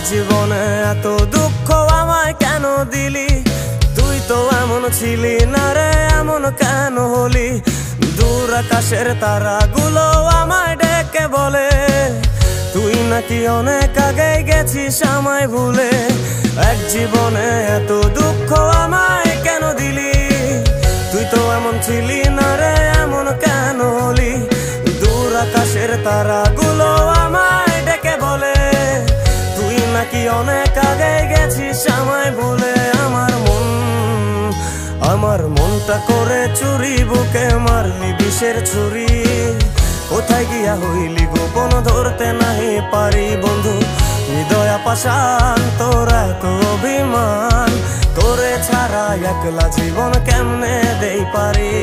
জীবনে এত দুঃখ আমায় কেন দিলি? তুই তো এমন ছিলি না রে, এমন কেন হলি? দূর আকাশের তারাগুলো আমায় ডেকে বলে তুই নাকি অনেক আগে গেছিস আমায় ভুলে। এক জীবনে এত দুঃখ আমায় কেন দিলি? তুই তো এমন ছিলি না রে, এমন কেন হলি? দূর আকাশের তারাগুলো আমায় ডেকে বলে তুই নাকি অনেক আগে গেছিস আমায় ভুলে। আমার মনটা করে চুরি, বুকে মারলি বিষের ছুরি। কোথায় গিয়া হইলি গোপন ধরতে নাহি পারি বন্ধু। হৃদয় পাষাণ তোর এত অভিমান, তোরে ছাড়া একলা জীবন কেমনে দেই পারি।